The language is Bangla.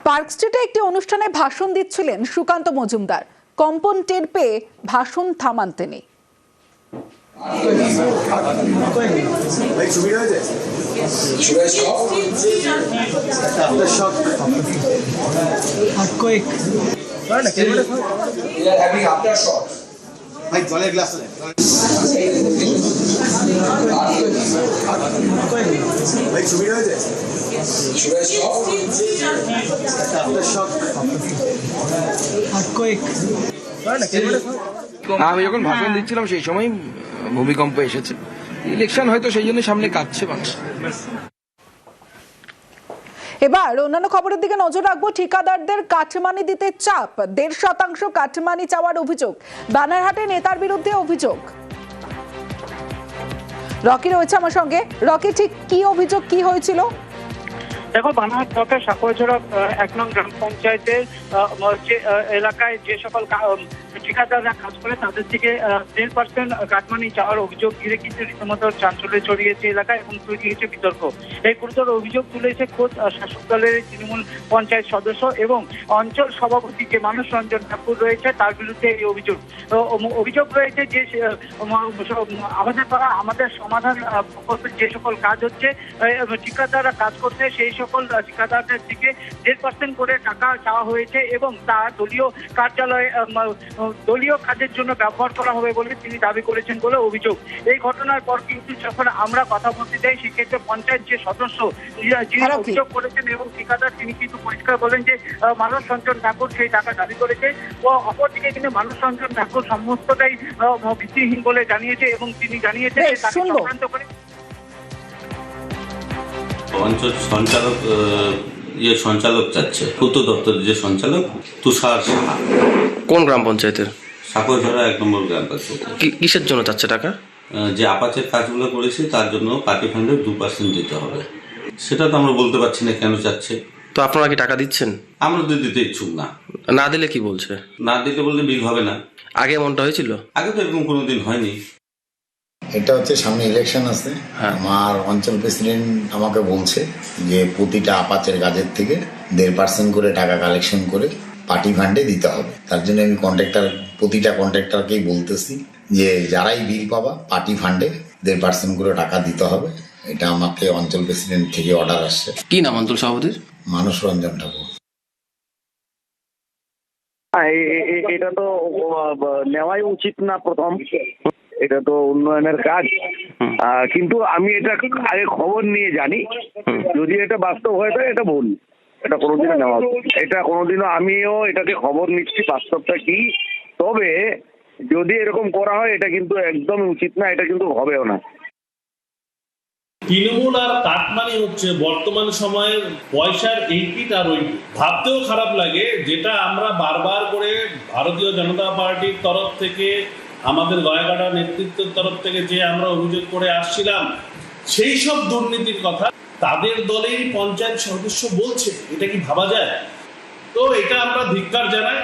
পার্ক স্ট্রিটে একটি অনুষ্ঠানে ভাষণ দিচ্ছিলেন সুকান্ত মজুমদার। কম্পন টের পেয়ে ভাষণ থামান তিনি। আমি যখন ভাষণ দিচ্ছিলাম সেই সময় ভূমিকম্প এসেছে। ইলেকশন হয়তো সেই জন্য সামনে কাটছে মানুষ। এবার অন্যান্য খবরের দিকে নজর রাখবো। ঠিকাদারদের কাটমানি দিতে চাপ, 1.5% কাটমানি চাওয়ার অভিযোগ। বানারহাটে নেতার বিরুদ্ধে অভিযোগ। রকি রয়েছে আমার সঙ্গে। রকি, ঠিক কি অভিযোগ, কি হয়েছিল? দেখো, বানারহাট ব্লকের সাকুয়াছড়া 1 নং গ্রাম পঞ্চায়েতের এলাকায় যে সকল ঠিকাদাররা কাজ করে তাদের থেকে 10% কাটমানি চাওয়ার অভিযোগ ঘিরে কিন্তু রীতিমতো চাঞ্চল্য ছড়িয়েছে এলাকায় এবং তৈরি হয়েছে বিতর্ক। এই গুরুতর অভিযোগ তুলেছে খোদ শাসক দলের তৃণমূল পঞ্চায়েত সদস্য এবং অঞ্চল সভাপতি যে মানস রঞ্জন ঠাকুর রয়েছে তার বিরুদ্ধে এই অভিযোগ রয়েছে যে আমাদের সমাধান প্রকল্পের যে সকল কাজ হচ্ছে, ঠিকাদাররা কাজ করছে, সেই সকল ঠিকাদারদের থেকে 10% করে টাকা চাওয়া হয়েছে এবং তা দলীয় কার্যালয়ে দলীয় কাজের জন্য ব্যবহার করা হবে বলে তিনি দাবি করেছেন বলে অভিযোগ। এই ঘটনার পর কিন্তু যখন আমরা কথা বলতে যাই, সেক্ষেত্রে পঞ্চায়েত যে সদস্য যিনি অভিযোগ করেছেন এবং ঠিকাদার তিনি কিন্তু পরিষ্কার বলেন যে মানস রঞ্জন ঠাকুর সেই টাকা দাবি করেছে। ও অপরদিকে কিন্তু মানস রঞ্জন ঠাকুর সমস্তটাই ভিত্তিহীন বলে জানিয়েছে এবং তিনি জানিয়েছেন যে তাকে চক্রান্ত করে অঞ্চল সঞ্চালক চাচ্ছে, পূর্ত দপ্তরের যে সঞ্চালক তুষার সাহা। কোন গ্রাম পঞ্চায়েতের? সাকুয়াছড়া 1 নম্বর গ্রাম পঞ্চায়েত। কিসের জন্য চাচ্ছে টাকা? যে আপাচের কাজগুলো করেছে তার জন্য পার্টি ফান্ডের 2% দিতে হবে। সেটা তো আমরা বলতে পারছি না কেন চাচ্ছে। তো আপনারা কি টাকা দিচ্ছেন? আমরা তো দিতে ইচ্ছুক না। না দিলে কি বলছে? না দিলে বললে বিল হবে না। আগে এমনটা হয়েছিল? আগে তো এরকম কোনোদিন হয়নি। এটা হচ্ছে সামনে ইলেকশন আছে। আমার অঞ্চল প্রেসিডেন্ট আমাকে বলছে যে প্রতিটা আপাচের কাজের থেকে 1.5% করে টাকা কালেকশন করে পার্টি ফান্ডে দিতে হবে। তার জন্য আমি প্রতিটা কন্ট্রাক্টরকেই বলতেছি যে যারাই বিল পাবা পার্টি ফান্ডে 1.5% করে টাকা দিতে হবে। এটা আমাকে অঞ্চল প্রেসিডেন্ট থেকে অর্ডার আসছে। কি নাম অঞ্চল সভাপতির? মানস রঞ্জন ঠাকুর। এটা তো নেওয়াই উচিত না। প্রথম এটা তো উন্নয়নের কাজ, কিন্তু আমি এটা আগে খবর নিয়ে জানি। যদি এটা বাস্তব হয়ে থাকে এটা ভুল, এটা কোনোদিনও নেওয়া উচিত। এটা কোনোদিনও আমিও এটাকে খবর নিচ্ছি বাস্তবটা কি। তবে যদি এরকম করা হয় এটা কিন্তু একদম উচিত না, এটা কিন্তু হবেও না। তৃণমূল আর কাটমানি হচ্ছে বর্তমান সময়ের পয়সার এই পিঠ আর ওই পিঠ। ভাবতেও খারাপ লাগে, যেটা আমরা বারবার করে ভারতীয় জনতা পার্টির তরফ থেকে, আমাদের গয়াকাটা নেতৃত্বের তরফ থেকে যে আমরা অভিযোগ করে আসছিলাম, সেই সব দুর্নীতির কথা তাদের দলেরই পঞ্চায়েত সদস্য বলছে। এটা কি ভাবা যায়? তো এটা আমরা ধিক্কার জানাই।